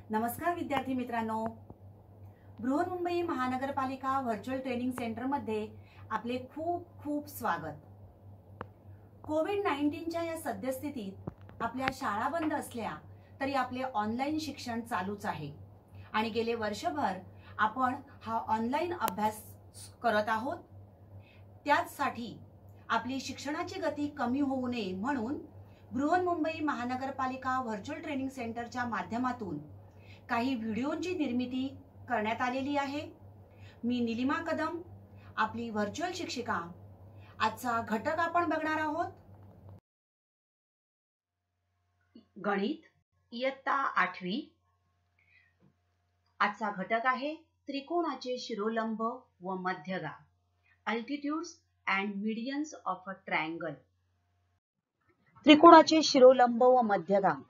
नमस्कार विद्यार्थी मित्रांनो, बृहन्मुंबई महानगरपालिका व्हर्च्युअल ट्रेनिंग सेंटर मध्ये आपले खूप खूप स्वागत। कोविड-19च्या या सद्यस्थितीत आपल्या शाळा बंद असल्या तरी आपले ऑनलाईन शिक्षण चालूच आहे आणि गेले वर्षभर आपण हा ऑनलाईन अभ्यास करत आहोत। त्याचसाठी आपली शिक्षणाची गती कमी होऊ नये म्हणून बृहन्मुंबई महानगरपालिका व्हर्च्युअल ट्रेनिंग सेंटरच्या माध्यमातून काही व्हिडिओंची निर्मिती करण्यात आलेली आहे। मी निलिमा कदम, आपली व्हर्च्युअल शिक्षिका। आजचा घटक आपण बघणार आहोत गणित इयत्ता 8वी। आजचा घटक आहे त्रिकोणाचे शिरोलंब व मध्यगा, altitudes and medians of a triangle. त्रिकोणाचे शिरोलंब व मध्यगा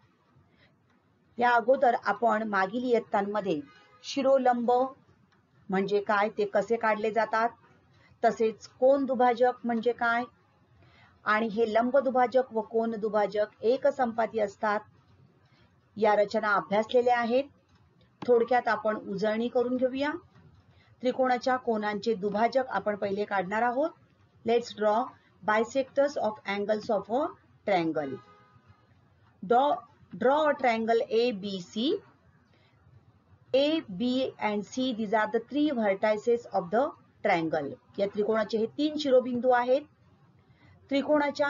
या अगोदर आपण मागील इयत्तांमध्ये शिरोलंब म्हणजे काय, ते कसे काढले जातात, तसेच कोन दुभाजक म्हणजे काय आणि हे लंब दुभाजक व कोन दुभाजक एकसंपाती असतात या रचना अभ्यासलेल्या आहेत। थोडक्यात आपण उजळणी करून घेऊया। त्रिकोणाच्या कोनांचे दुभाजक आपण पहिले काढणार आहोत। Let's draw bisectors of angles of a triangle. Draw a triangle ABC. A, B and C, these are the three vertices of the triangle. या त्रिकोणाचे हे तीन शिरोबिंदू आहेत। त्रिकोणाच्या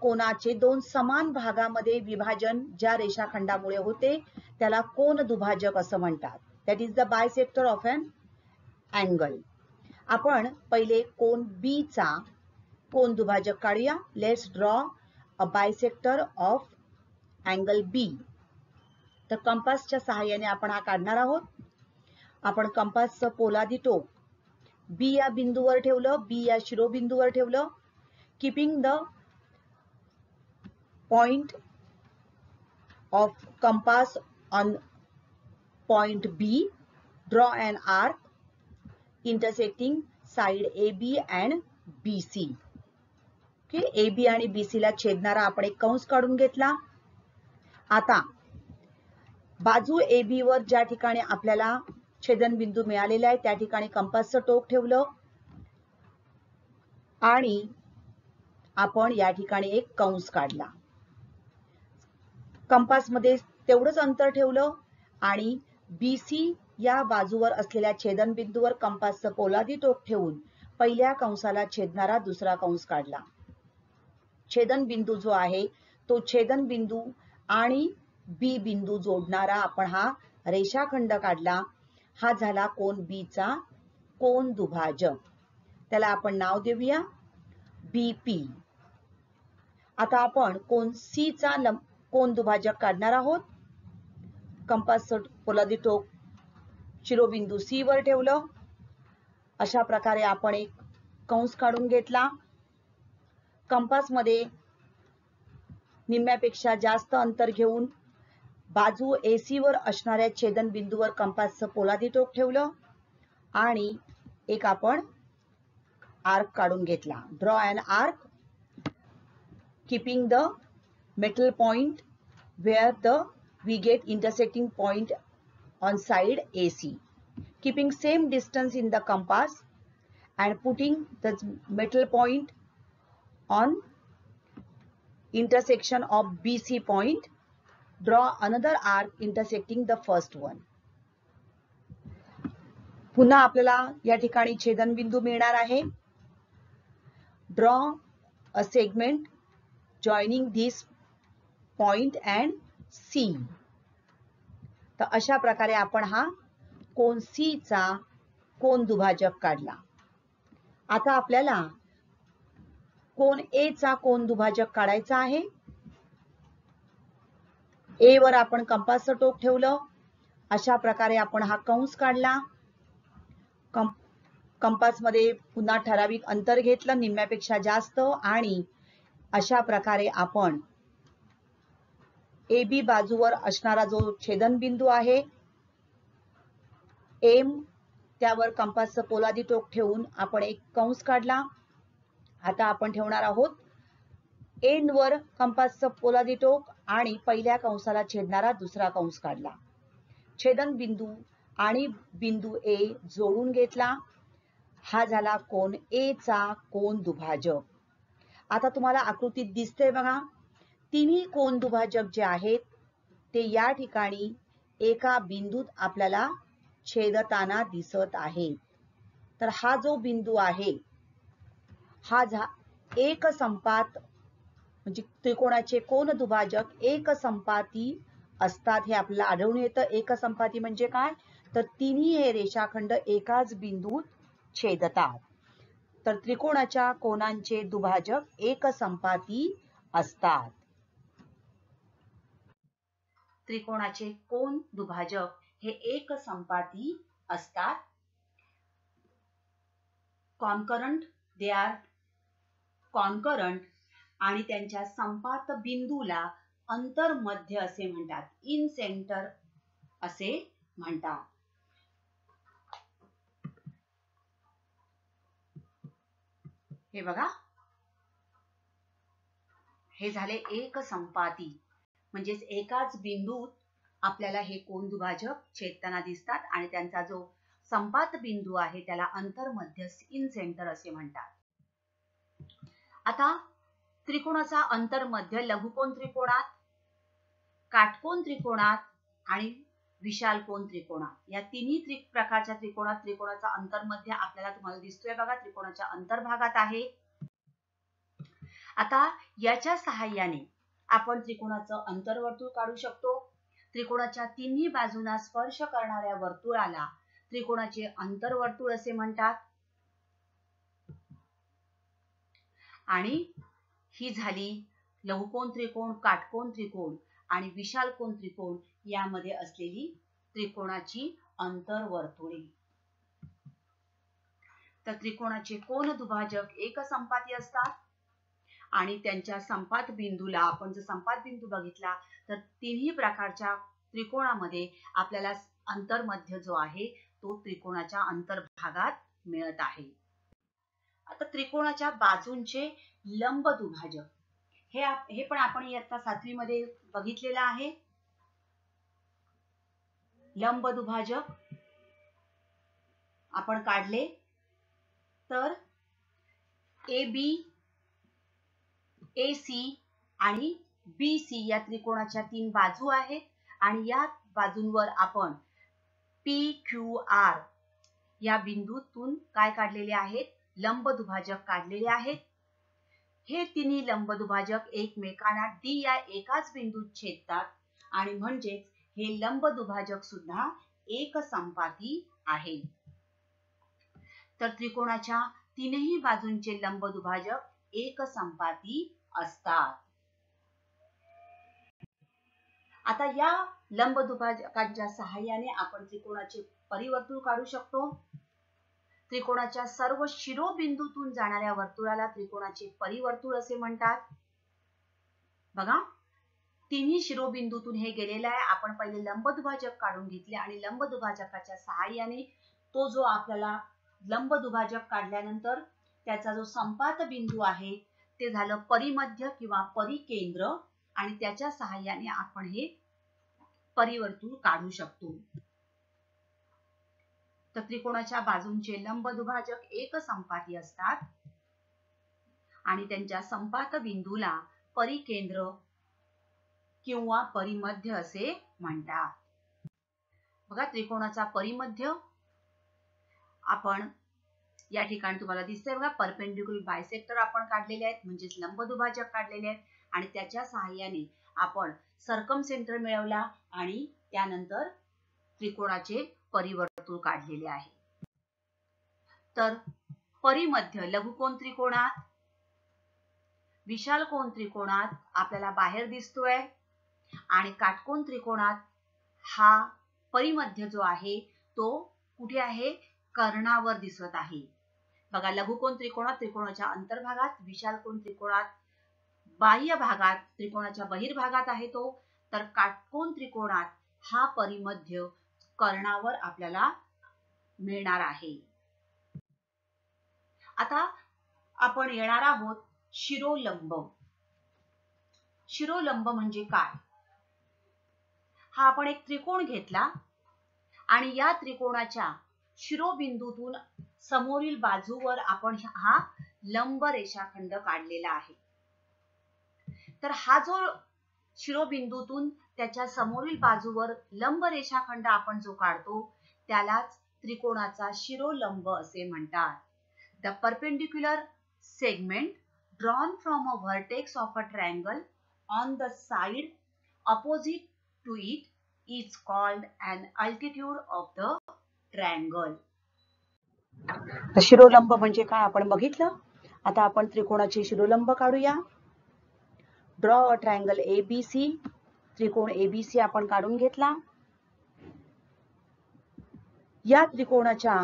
कोनाचे दोन समान भागामध्ये विभाजन ज्या रेषाखंडामुळे होते त्याला कोन दुभाजक असं म्हणतात। That is the bisector of an angle. आपण पहिले कोन B चा कोन दुभाजक काढूया। Let's draw a bisector of angle B. तर कंपासच्या सहाय्याने आपण हा काढणार आहोत। आपण कंपासचं पोलादी टोक B या बिंदूवर ठेवलं, B या शिरोबिंदूवर ठेवलं। Keeping the point of compass on point B, draw an arc intersecting side AB and BC. Okay, AB आणि BC ला छेदणारा आपण एक कंस काढून घेतला। आता बाजू AB वर ज्या ठिकाणी आपल्याला छेदनबिंदू मिळालेला आहे त्या ठिकाणी कंपासचं टोक ठेवलं आणि आपण या ठिकाणी एक कंस काढला। कंपासमध्ये तेवढंच अंतर ठेवलं आणि BC या बाजूवर असलेल्या छेदनबिंदूवर कंपासचं पोलादी टोक ठेवून पहिल्या कंसाला छेदणारा दुसरा कंस काढला। छेदनबिंदू जो आहे तो छेदनबिंदू आणि B बिंदू जोडणारा आपण हा रेषाखंड काढला। हा झाला कोन B चा कोन दुभाजक। त्याला आपण नाव देऊया BP। आता आपण कोन C चा कोन दुभाजक काढणार आहोत। कंपासचं पोलादी टोक शिरोबिंदू C वर ठेवलं। अशा प्रकारे आपण एक कंस काढून घेतला। कंपासमध्ये निम्म्यापेक्षा जास्त अंतर घेऊन बाजू AC वर असणाऱ्या छेदनबिंदूवर कंपासचं पोलादी टोक ठेवलं आणि एक आपण आर्क काढून घेतला। Draw an arc keeping the metal point where we get intersecting point on side AC, keeping same distance in the compass and putting the metal point on intersection of BC point. Draw another arc intersecting the first one. पुन्हा आपल्याला या ठिकाणी छेदनबिंदू मिळणार आहे। Draw a segment joining this point and C. तर अशा प्रकारे आपण हा कोन C चा कोन दुभाजक काढला। आता आपल्याला कोन A चा कोन दुभाजक काढायचा आहे। A वर आपण कंपासचं टोक ठेवलं। अशा प्रकारे आपण हा कंस काढला। कंपासमध्ये पुन्हा ठराविक अंतर घेतलं निम्म्यापेक्षा जास्त आणि अशा प्रकारे आपण AB बाजूवर असणारा जो छेदनबिंदू आहे M, त्यावर कंपासचं पोलादी टोक ठेवून आपण एक कंस काढला। आता आपण ठेवणार आहोत एंड वर कंपासचं पोलादी टोक आणि पहिल्या कंसाला छेदणारा दुसरा कंस काढला. छेदन बिंदू आणि बिंदू ए जोडून घेतला. हा झाला कोन ए चा कोन दुभाजक. आता तुम्हाला आकृतीत दिसतंय बघा, तिन्ही कोन दुभाजक जे आहेत ते या ठिकाणी एका बिंदूत आपल्याला छेदताना दिसत आहे. तर हा जो बिंदू आहे हा एक संपात म्हणजे त्रिकोणाचे कोन दुभाजक एक संपाती असतात हे आपल्याला आढळून येतं. एक संपाती म्हणजे काय, तर तिन्ही हे रेषाखंड एकाच बिंदूत छेदतात. तर त्रिकोणाच्या कोनांचे दुभाजक एक संपाती असतात. त्रिकोणाचे कोन दुभाजक हे एक संपाती असतात. कॉन्करंट, दे आर कॉन्करंट आणि त्यांच्या संपात बिंदूला अंतर्मध्य असे म्हणतात. इन सेंटर असे म्हणतात. हे बघा, हे झाले एक संपाती म्हणजेच एकाच बिंदूत आपल्याला हे कोन दुभाजक छेदताना दिसतात आणि त्यांचा जो संपात बिंदू आहे त्याला अंतर्मध्य इन सेंटर असे म्हणतात. आता त्रिकोणाचा अंतर्मध्य लघुकोन त्रिकोणात, काटकोन त्रिकोणात आणि विशाल कोन त्रिकोणात या तिन्ही प्रकारच्या त्रिकोणात त्रिकोणाचा अंतर्मध्य आपल्याला तुम्हाला दिसतोय बघा, त्रिकोणाच्या अंतर्भागात आहे. आता याच्या सहाय्याने आपण त्रिकोणाचं अंतर्वर्तुळ काढू शकतो. त्रिकोणाच्या तिन्ही बाजूंना स्पर्श करणाऱ्या वर्तुळाला त्रिकोणाचे अंतर्वर्तुळ असे म्हणतात. आणि ही झाली लघुकोन त्रिकोण, काटकोन त्रिकोण आणि विशाल कोन त्रिकोण यामध्ये असलेली त्रिकोणाची अंतर्वर्तुळे. तर त्रिकोणाचे कोन दुभाजक एक संपाती असतात आणि त्यांच्या संपात बिंदूला आपण जर संपात बिंदू बघितला तर तिन्ही प्रकारच्या त्रिकोणामध्ये आपल्याला अंतर्मध्य जो आहे तो त्रिकोणाच्या अंतर्भागात मिळत आहे. आता त्रिकोणाच्या बाजूंचे लंब दुभाजक हे पण आपण इयत्ता 7वी मध्ये बघितलेलं आहे. लंब दुभाजक आपण काढले तर AB, AC आणि BC या त्रिकोणाच्या 3 बाजू आहेत आणि या बाजूंवर आपण PQR या बिंदूतून काय काढलेले आहेत, लंब दुभाजक काढलेले आहेत. हे तिन्ही लंब दुभाजक एकमेकांना D या एकाच बिंदूत छेदतात आणि म्हणजेच हे लंब दुभाजक सुद्धा एक संपाती आहे. तर त्रिकोणाच्या तीनही बाजूंचे लंब दुभाजक एक संपाती असतात. आता या लंब दुभाजकांच्या सहाय्याने आपण त्रिकोणाचे परिवर्तुळ काढू शकतो. त्रिकोणाच्या सर्व शिरोबिंदूतून जाणाऱ्या वर्तुळाला त्रिकोणाचे परिवर्तुळ असे म्हणतात. बघा, तिन्ही शिरोबिंदूतून हे गेलेले आहे. आपण पहिले लंब दुभाजक काढून घेतले आणि लंब दुभाजकाच्या सहाय्याने तो जो आपल्याला लंब दुभाजक काढल्यानंतर त्याचा जो संपात बिंदू आहे ते झालं परिमध्य किंवा परिकेंद्र आणि त्याच्या सहाय्याने आपण हे परिवर्तुळ काढू शकतो. तर त्रिकोणाच्या बाजूंचे लंब दुभाजक एक संपाती असतात आणि त्यांच्या संपात बिंदूला परिकेंद्र किंवा परिमध्य असे म्हणतात. बघा, त्रिकोणाचा परिमध्य आपण या ठिकाणी तुम्हाला दिसतंय बघा, परपेंडिक्युलर बायसेक्टर आपण काढलेले आहेत म्हणजेच लंब दुभाजक काढलेले आहेत आणि त्याच्या सहाय्याने आपण सर्कमसेंटर मिळवला आणि त्यानंतर त्रिकोणाचे परिवर्तुळ काढलेले आहे. तर परिमध्य लघुकोन त्रिकोणात, विशाल कोन त्रिकोणात आपल्याला बाहेर दिसतोय आणि काटकोन त्रिकोणात हा परिमध्य जो आहे तो कुठे आहे, कर्णावर दिसत आहे. बघा, लघुकोन त्रिकोणात त्रिकोणाच्या अंतर्भागात, विशाल कोन त्रिकोणात बाह्य भागात, त्रिकोणाच्या बहिर्भागात आहे तो. तर काटकोन त्रिकोणात हा परिमध्य कर्णावर आपल्याला मिळणार आहे. आता आपण येणार आहोत शिरोलंब. शिरोलंब म्हणजे काय? हा आपण एक त्रिकोण घेतला आणि या त्रिकोणाच्या शिरोबिंदूतून समोरील बाजूवर आपण हा लंब रेषाखंड काढलेला आहे. तर हा जो शिरोबिंदूतून त्याच्या समोरील बाजूवर लंब रेषाखंड आपण जो काढतो त्यालाच त्रिकोणाचा शिरोलंब असे म्हणतात. The perpendicular segment drawn from a vertex of a triangle on the side opposite to it is called an altitude of the triangle. शिरोलंब म्हणजे काय आपण बघितलं. आता आपण त्रिकोणाचे शिरोलंब काढूया. Draw a triangle ABC. त्रिकोण ABC आपण काढून घेतला. या त्रिकोणाच्या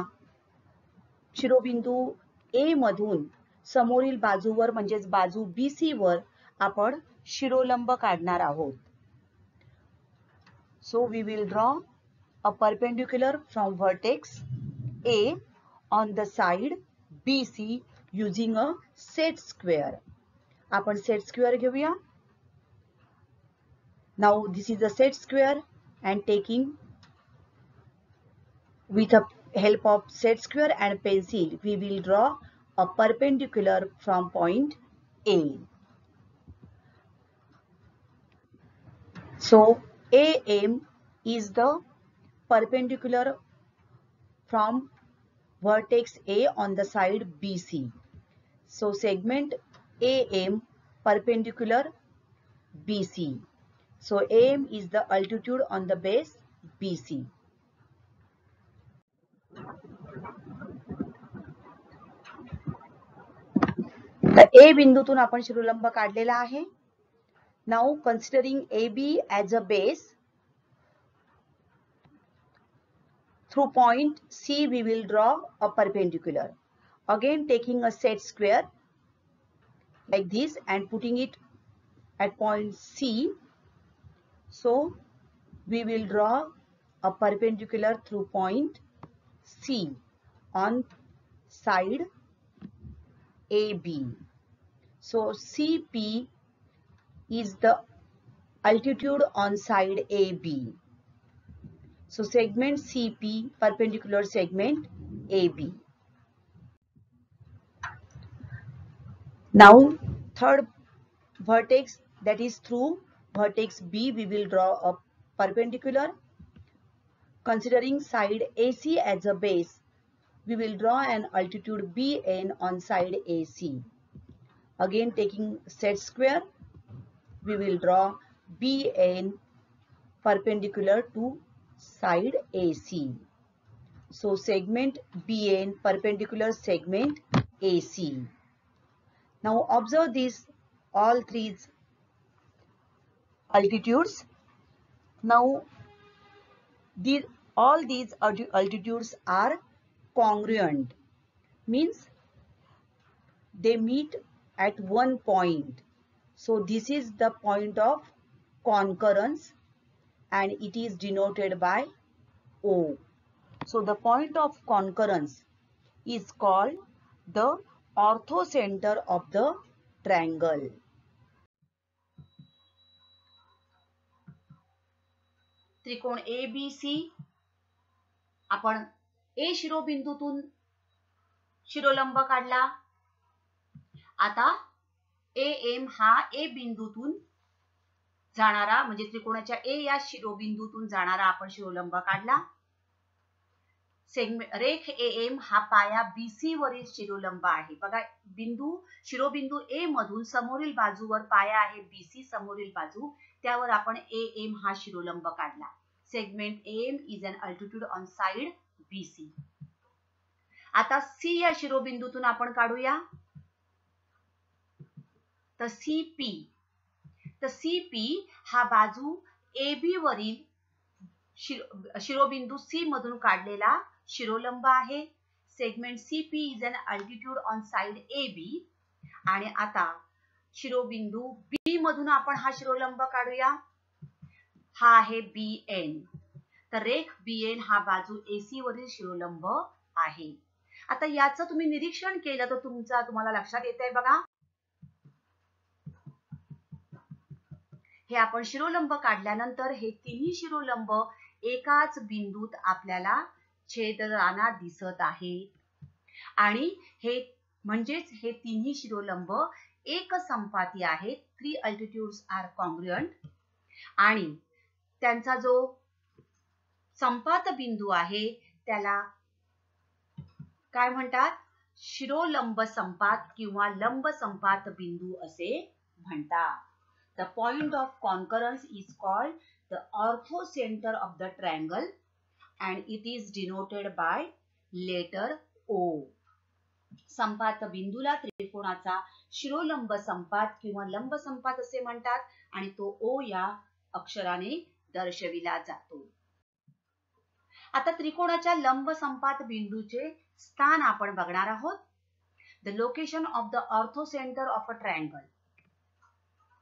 शिरोबिंदू A मधून समोरील बाजूवर म्हणजेच बाजू BC वर आपण शिरोलंब काढणार आहोत. So we will draw a perpendicular from vertex A on the side BC using a set square. आपण set square घेऊया. Now this is a set square and taking with the help of set square and pencil we will draw a perpendicular from point A. So AM is the perpendicular from vertex A on the side BC. So segment AM perpendicular BC. So AM is the altitude on the base BC. तर A बिंदूतून आपण शिरोलंब काढलेला आहे. Now considering AB as a base, through point C we will draw a perpendicular. Again taking a set square like this and putting it at point C. So we will draw a perpendicular through point C on side AB. So CP is the altitude on side AB. So segment CP perpendicular segment AB. Now third vertex, that is through vertex B we will draw a perpendicular. Considering side AC as a base, we will draw an altitude BN on side AC. Again taking set square, we will draw BN perpendicular to side AC. So segment BN perpendicular segment AC. Now observe these all three altitudes. Now all these altitudes are congruent, means they meet at one point. So this is the point of concurrence and it is denoted by O. So the point of concurrence is called the orthocenter of the triangle. त्रिकोण ABC आपण A शिरोबिंदूतून शिरोलंब काढला. आता AM हा A बिंदूतून जाणारा म्हणजे त्रिकोणाच्या A या शिरोबिंदूतून जाणारा आपण शिरोलंब काढला. रेख AM हा पाया BC वरील शिरोलंब आहे. बघा शिरोबिंदू A मधून समोरील बाजूवर पाया आहे BC समोरील बाजू, त्यावर आपण AM हा शिरोलंब काढला. Segment AM is an altitude on side BC. आता C या शिरोबिंदूतून आपण काढूया. तर CP हा बाजू AB वरील शिरोबिंदू C मधून काढलेला शिरोलंब आहे. Segment CP is an altitude on side AB. आणि आता शिरोबिंदू B मधून आपण हा शिरोलंब काढूया. हा आहे BN. तर रेख BN हा बाजू AC वरील शिरोलंब आहे. आता याचं तुम्ही निरीक्षण केलं तर तुम्हाला लक्षात येतंय बघा. हे आपण शिरोलंब काढल्यानंतर हे तिन्ही शिरोलंब एकाच बिंदूत आपल्याला छेदताना दिसत आहेत आणि हे म्हणजेच हे तिन्ही शिरोलंब एक संपाती आहेत. 3 अल्टिट्यूड्स आर कॉन्ग्रुएंट आणि त्यांचा जो संपात बिंदू आहे त्याला काय म्हणतात? शिरोलंब संपात किंवा लंब संपात बिंदू असे म्हणतात. The point of concurrence is called the orthocenter of the triangle and it is denoted by letter O. संपात बिंदूला त्रिकोणाचा शिरोलंब संपात किंवा लंब संपात असे म्हणतात आणि तो O या अक्षराने दर्शविला जातो. आता त्रिकोणाच्या लंब संपात बिंदूचे स्थान आपण बघणार आहोत. The location of the orthocenter of a triangle.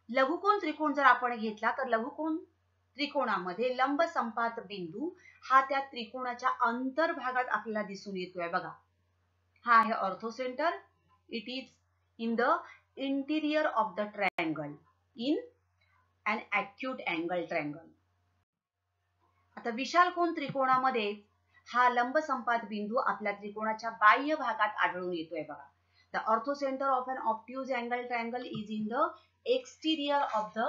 लघुकोन त्रिकोण जर आपण घेतला तर लघुकोन त्रिकोणामध्ये लंब संपात बिंदू हा त्या त्रिकोणाच्या अंतर्भागात आपल्याला दिसून येतोय बघा. हा आहे orthocentre. It is in the interior of the triangle in an acute angle triangle. आता विशाल कोन त्रिकोणामध्ये हा लंब संपात बिंदू आपल्या त्रिकोणाच्या बाह्य भागात आढळून येतोय बघा. The orthocentre of an obtuse angle triangle is in the exterior of the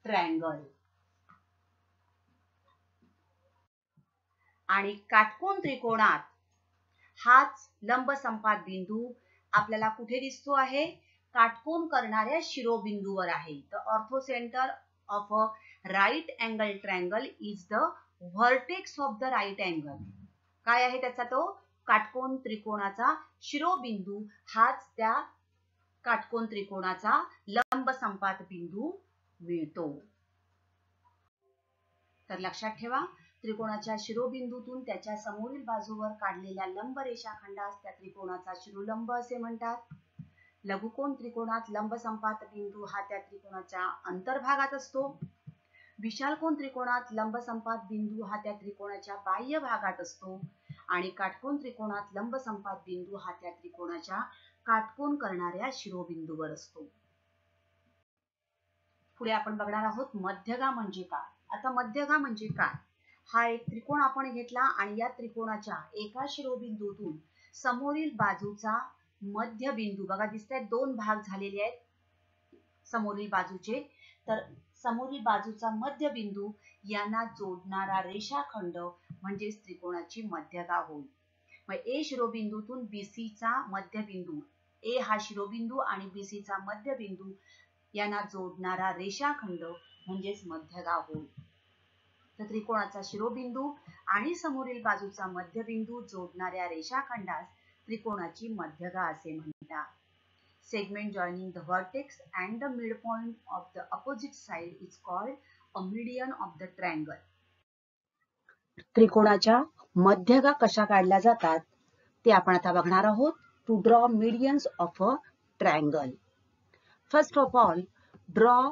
triangle. आणि काटकोन त्रिकोणात हाच लंब संपात बिंदू आपल्याला कुठे दिसतो आहे? काटकोन करणाऱ्या शिरोबिंदूवर आहे. The orthocenter of a right angle triangle is the vertex of the right angle. काय आहे त्याचा तो? काटकोन त्रिकोणाचा शिरोबिंदू हाच त्या काटकोन त्रिकोणाचा लंब संपात बिंदू मिळतो. तर लक्षात ठेवा, त्रिकोणाच्या शिरोबिंदूतून त्याच्या समोरील बाजूवर काढलेल्या लंब रेषाखंडास त्या त्रिकोणाचा शिरोलंब असे म्हणतात. लघुकोन त्रिकोणात लंब संपात बिंदू हा त्या त्रिकोणाच्या अंतर्भागात असतो. विशाल कोन त्रिकोणात लंब संपात बिंदू हा त्या त्रिकोणाच्या बाह्य भागात असतो आणि काटकोन त्रिकोणात लंब संपात बिंदू हा त्या त्रिकोणाच्या काटकोन करणाऱ्या शिरोबिंदूवर असतो. पुढे आपण बघणार आहोत मध्यगा म्हणजे काय. आता मध्यगा म्हणजे काय? हा एक त्रिकोण आपण घेतला आणि या त्रिकोणाच्या एका शिरोबिंदूतून समोरील बाजूचा मध्यबिंदू बघा दिसतंय, दोन भाग झालेले आहेत समोरील बाजूचे. तर समोरील बाजूचा मध्यबिंदू यांना जोडणारा रेषाखंड म्हणजे त्रिकोणाची मध्यगा होईल. मग ए शिरोबिंदूतून BC चा मध्यबिंदू, ए हा शिरोबिंदू आणि BC चा मध्यबिंदू यांना जोडणारा रेषाखंड म्हणजेच मध्यगा होईल. तर त्रिकोणाचा शिरोबिंदू आणि समोरील बाजूचा मध्यबिंदू जोडणाऱ्या रेषाखंडास त्रिकोणाची मध्यगा असे म्हणतात. Segment joining the vertex and the midpoint of the opposite side is called a median of the triangle. त्रिकोणाच्या मध्यगा कशा काढल्या जातात ते आपण आता बघणार आहोत. To draw medians of a triangle. First of all, draw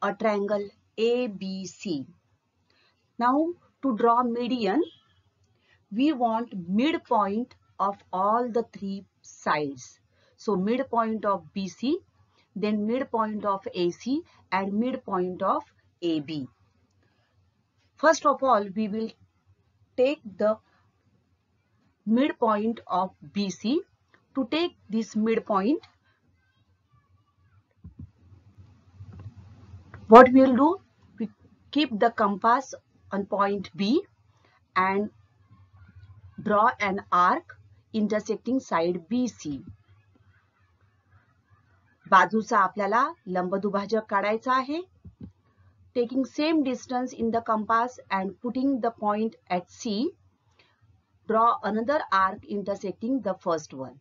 a triangle ABC. Now, to draw median, we want midpoint of all the three sides. So, midpoint of BC, then midpoint of AC and midpoint of AB. First of all, we will take the midpoint of BC. To take this midpoint, what we will do? We keep the compass on point B and draw an arc intersecting side BC. बाजूचा आपल्याला लंबदुभाजक काढायचा आहे. Taking same distance in the compass and putting the point at C, draw another arc intersecting the first one.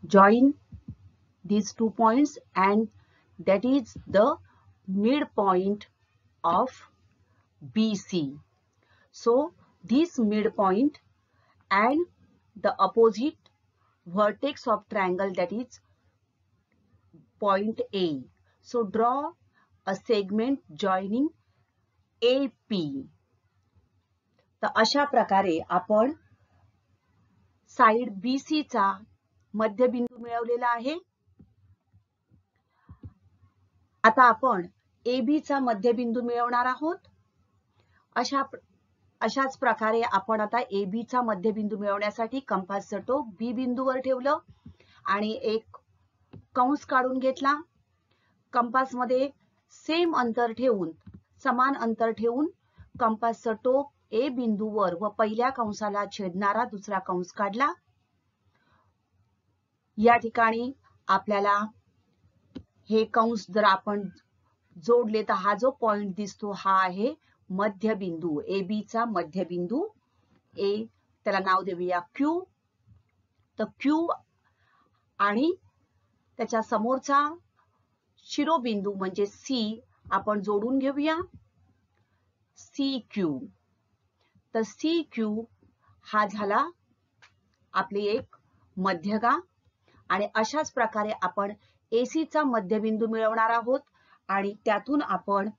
Join these 2 points and that is the midpoint of BC. So this midpoint and the opposite vertex of triangle, that is point A. So draw a segment joining AP. तर अशा प्रकारे आपण side BC चा मध्यबिंदू मिळवलेला आहे आता आपण AB चा मध्यबिंदू मिळवणार आहोत. अशाच प्रकारे आपण आता AB चा मध्यबिंदू मिळवण्यासाठी कंपासचं टोक B बिंदूवर ठेवलं आणि एक कंस काढून घेतला. कंपासमध्ये सेम अंतर ठेवून, समान अंतर ठेवून कंपासचं टोक A बिंदूवर व पहिल्या कंसाला छेदणारा दुसरा कंस काढला. या ठिकाणी आपल्याला हे कंस जर आपण जोडले तर हा जो पॉइंट दिसतो हा आहे मध्यबिंदू, AB चा मध्यबिंदू. A त्याला नाव देऊया Q. तर Q आणि त्याच्या समोरचा शिरोबिंदू म्हणजे C आपण जोडून घेऊया, CQ. तर CQ हा झाला आपली एक मध्यगा आणि अशाच प्रकारे आपण AC चा मध्यबिंदू मिळवणार आहोत आणि त्यातून आपण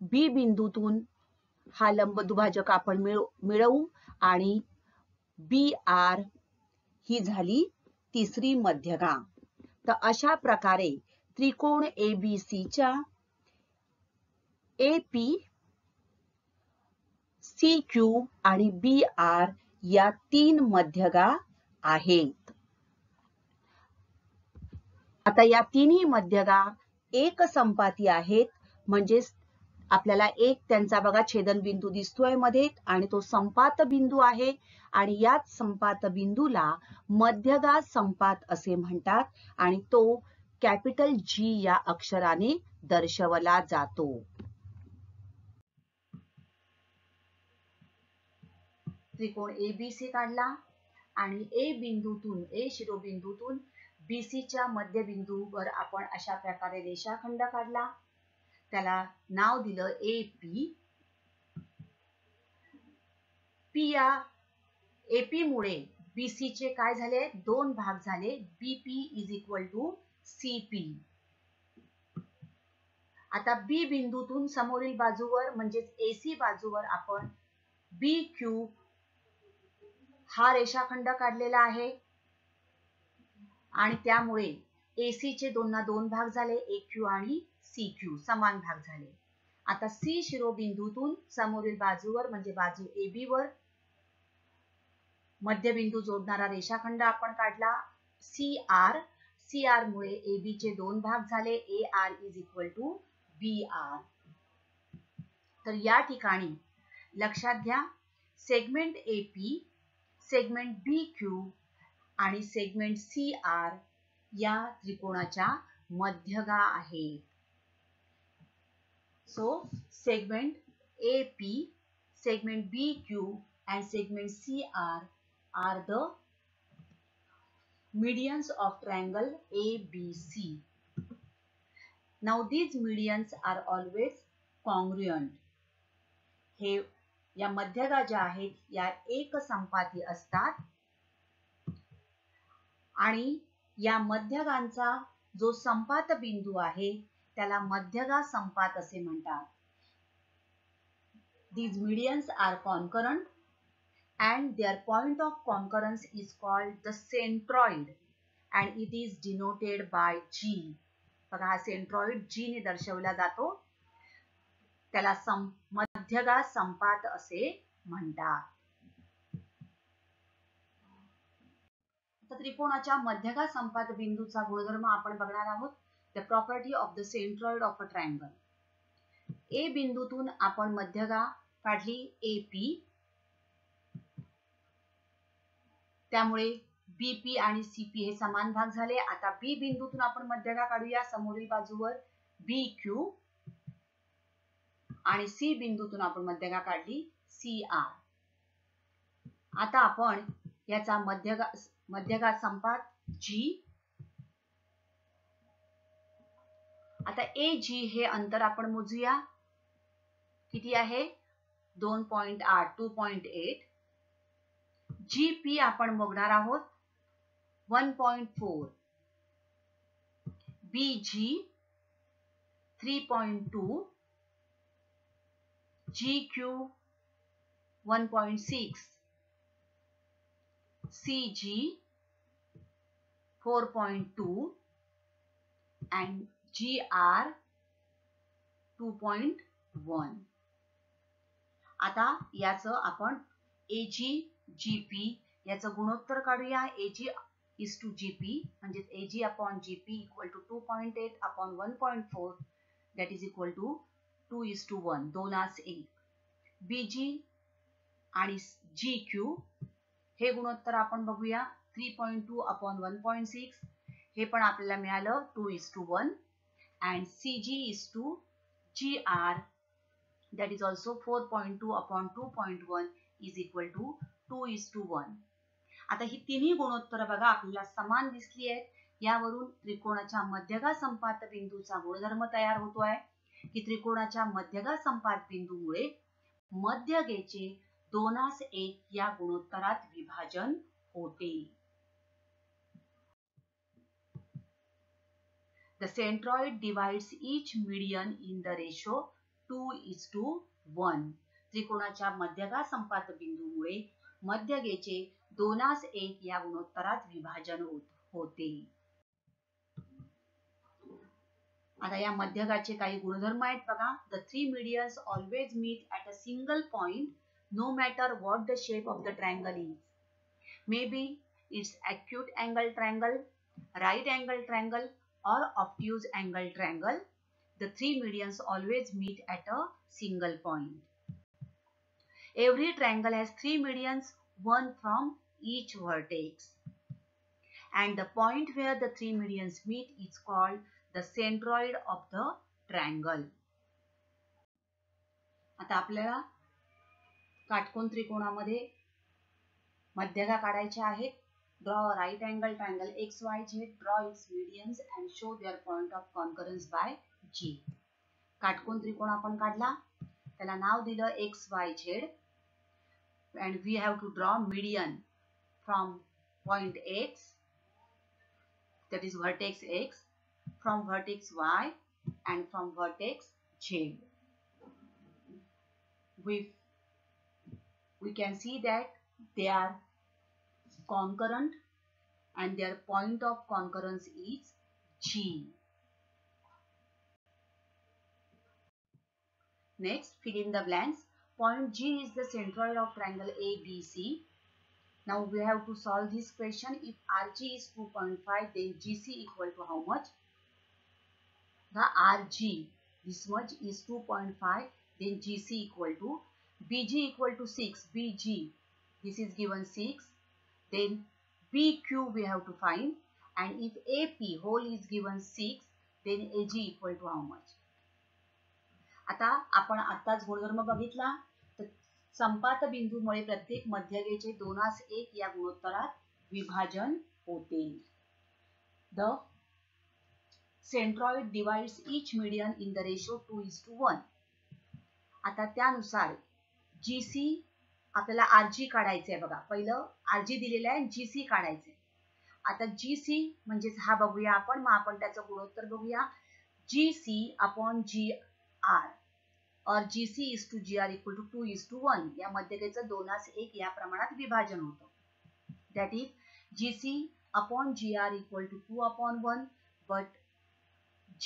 B बिंदूतून हा लंब दुभाजक आपण मिळवू आणि BR ही झाली तिसरी मध्यगा. तर अशा प्रकारे त्रिकोण ABC च्या AP, CQ आणि BR या 3 मध्यगा आहेत. आता या तिन्ही मध्यगा एक संपाती आहेत, म्हणजे आपल्याला एक त्यांचा बघा छेदनबिंदू दिसतोय मध्ये आणि तो संपात बिंदू आहे आणि याच संपात बिंदूला मध्यगा संपात असे म्हणतात आणि तो कॅपिटल G या अक्षराने दर्शवला जातो. त्रिकोण ABC काढला आणि A शिरोबिंदूतून BC च्या मध्यबिंदूवर आपण अशा प्रकारे रेषाखंड काढला. त्याला नाव दिलं AP. या AP मुळे BC चे काय झाले, दोन भाग झाले. BP is equal to CP. आता B बिंदूतून समोरील बाजूवर म्हणजेच AC बाजूवर आपण BQ हा रेषाखंड काढलेला आहे आणि त्यामुळे AC चे दोन भाग झाले, AQ आणि CQ समान भाग झाले. आता C शिरोबिंदूतून समोरील बाजूवर म्हणजे बाजू AB वर मध्यबिंदू जोडणारा रेषाखंड आपण काढला CR मुळे AB चे दोन भाग झाले, AR is equal to BR. तर या ठिकाणी लक्षात घ्या, सेगमेंट AP, सेगमेंट BQ आणि सेगमेंट CR या त्रिकोणाच्या मध्यगा आहेत. So segment AP, segment BQ and segment CR are the medians of triangle ABC. Now these medians are always congruent. हे या मध्यगा ज्या आहेत या एक संपाती असतात आणि या मध्यगांचा जो संपात बिंदू आहे त्याला मध्यगा संपात असे म्हणतात. These medians are concurrent and their point of concurrence is called the centroid and it is denoted by G. बघा हा सेंट्रॉइड G ने दर्शवला जातो. त्याला मध्यगा संपात असे म्हणतात. त्रिकोणाच्या मध्यगा संपात बिंदूचा गुणधर्म आपण बघणार आहोत. The property of the centroid of a triangle. A बिंदूतून आपण मध्यगा काढली AP, त्यामुळे BP आणि CP हे समान भाग झाले. आता B बिंदूतून आपण मध्यगा काढूया समोरील बाजूवर BQ आणि C बिंदूतून आपण मध्यगा काढली CR. आता आपण याचा मध्यगा संपात G. आता AG हे अंतर आपण मोजूया, किती आहे 2.8 2.8. GP आपण मोजणार आहोत 1.4. BG 3.2. GQ 1.6. CG 4.2 and GR 2.1. आता याचं आपण AG GP याचं गुणोत्तर काढूया. AG is to GP म्हणजे AG upon GP equal to 2.8 upon 1.4 that is equal to 2:1 2:1. BG आणि GQ हे गुणोत्तर आपण बघूया. 3.2 upon 1.6 हे पण आपल्याला मिळालं 2:1 and CG is to GR that is also 4.2 upon 2.1 is equal to 2:1. आता ही तिन्ही गुणोत्तर बघा आपल्याला समान दिसली आहेत. यावरून त्रिकोणाच्या मध्यगा संपात बिंदूचा गुणधर्म तयार होतोय की त्रिकोणाच्या मध्यगा संपात बिंदूमुळे मध्यगेचे 2:1 या गुणोत्तरात विभाजन होते. The centroid divides each median in the ratio 2:1. त्रिकोणाच्या मध्यगा संपात बिंदूमुळे मध्यगेचे 2:1 या गुणोत्तरात विभाजन होते. आता या मध्यगाचे काही गुणधर्म आहेत बघा. The three medians always meet at a single point no matter what the shape of the triangle is. Maybe it's acute angle triangle, right angle triangle or obtuse angle triangle. The three medians always meet at a single point. Every triangle has three medians, one from each vertex. And the point where the three medians meet is called the centroid of the triangle. आता आपल्याला काटकोन त्रिकोणामध्ये मध्यगा काढायचे आहेत. Draw a right angle triangle XYZ, draw its medians and show their point of concurrence by G. काटकोन त्रिकोण आपण काढला, त्याला नाव दिलं XYZ and we have to draw median from point X, that is vertex X, from vertex Y and from vertex Z. We can see that they are concurrent and their point of concurrence is G. Next, fill in the blanks. Point G is the centroid of triangle ABC. Now we have to solve this question. If RG is 2.5, then GC equal to how much? The RG, this much is 2.5, then GC equal to BG equal to 6. BG, this is given 6. Then BQ we have to find, and if AP whole is given 6, then AG equal to how much? आता आपण आताच गुणधर्म बघितला. तर संपात बिंदूमुळे प्रत्येक मध्यगेचे 2:1 या गुणोत्तरात विभाजन होते. The centroid divides each median in the ratio 2:1. आता त्यानुसार GC आपल्याला RG काढायचे आहे बघा. पहिलं RG दिलेलं आहे, GC काढायचे. आता GC म्हणजेच हा बघूया आपण. मग आपण त्याचं गुणोत्तर बघूया. GC upon GR or GC is to GR equal to 2:1. या मध्यगेचं 2:1 या प्रमाणात विभाजन होतं. That is GC upon GR equal to 2/1, but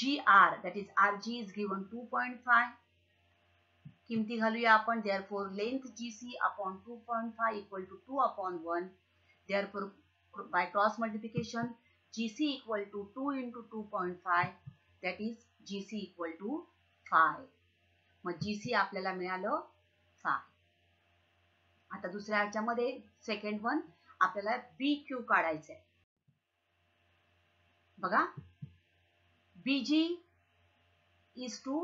GR that is RG is given 2.5. किमती घालूया आपण. Therefore length GC upon 2.5 equal to 2/1. Therefore by cross multiplication GC equal to 2 into 2.5, that is GC equal to 5. मग GC आपल्याला मिळालं 5. आता दुसऱ्या ह्याच्यामध्ये second one आपल्याला BQ काढायचंय बघा. BG is to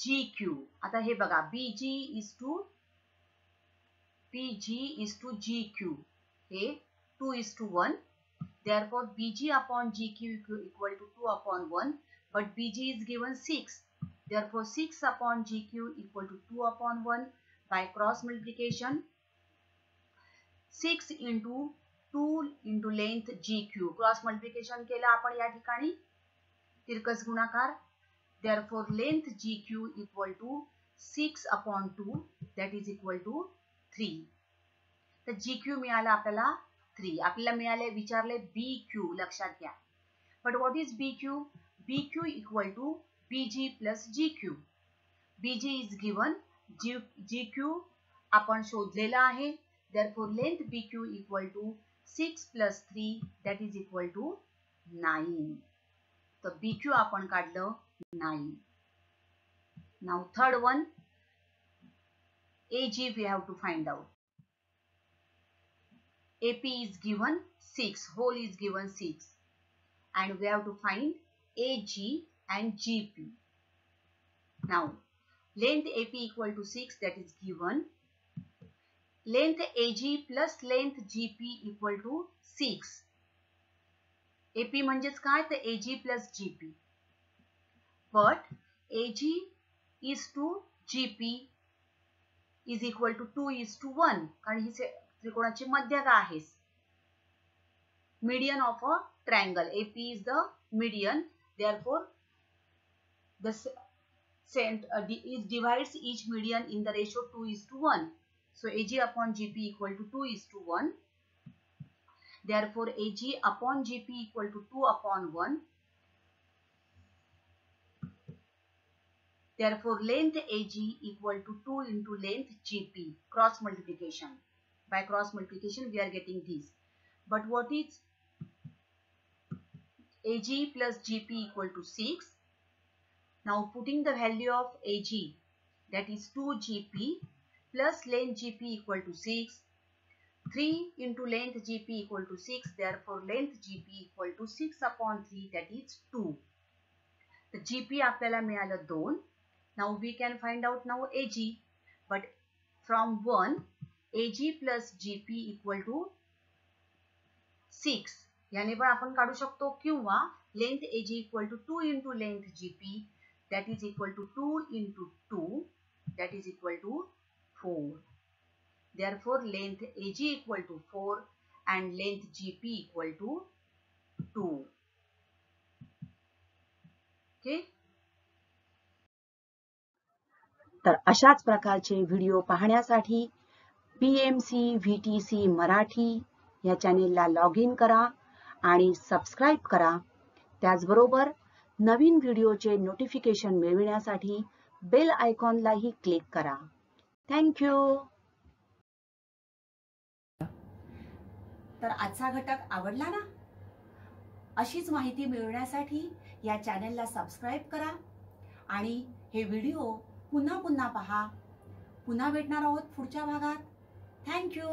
GQ. आता हे बघा, BG is to GQ हे 2:1. Therefore BG upon GQ equal to 2/1, but BG is given 6. Therefore 6 upon GQ equal to 2/1. By cross multiplication 6 into 2 into length GQ. Cross multiplication केलं आपण या ठिकाणी तिरकस गुणाकार. Therefore length GQ equal to 6/2, that is equal to 3. तर GQ मिळाला आपल्याला 3. आपल्याला मिळाले विचारले BQ, लक्षात घ्या. But what is BQ? BQ equal to BG plus GQ. BG is given, GQ आपण शोधलेला आहे. Therefore length BQ equal to 6 plus 3 that is equal to 9. तर BQ आपण काढलं 9. Now third one, AG we have to find out. AP is given 6, whole is given 6, and we have to find AG and GP. Now length AP equal to 6, that is given. Length AG plus length GP equal to 6. AP म्हणजेच काय, तर AG plus GP. But AG is to GP is equal to 2 is to 1. कारण ही त्रिकोणाची मध्यगा आहे. Median of a triangle. AP is the median. Therefore, the divides each median in the ratio 2 is to 1. So AG upon GP equal to 2 is to 1. Therefore AG upon GP equal to 2 upon 1. Therefore length AG equal to 2 into length GP. Cross multiplication. By cross multiplication we are getting this. But what is AG plus GP equal to 6? Now putting the value of AG, that is 2GP plus length GP equal to 6. 3 into length GP equal to 6. Therefore length GP equal to 6 upon 3, that is 2. The GP आपल्याला मिळालं 2. Now we can find out now AG. But from 1, AG plus GP equal to 6. याने पण आपण काढू शकतो, किंवा length AG equal to 2 into length GP, that is equal to 2 into 2, that is equal to 4. Therefore length AG equal to 4 and length GP equal to 2. Okay. तर अशाच प्रकारचे video पाहण्यासाठी PMC VTC मराठी या चॅनेलला लॉग इन करा आणि subscribe करा. त्याचबरोबर नवीन व्हिडिओचे नोटिफिकेशन मिळविण्यासाठी बेल आयकॉनलाही क्लिक करा. थँक्यू. तर आजचा घटक आवडला ना? अशीच माहिती मिळवण्यासाठी या चॅनेलला सबस्क्राईब करा आणि हे व्हिडिओ पुन्हा पुन्हा पहा. पुन्हा भेटणार आहोत पुढच्या भागात. थँक्यू.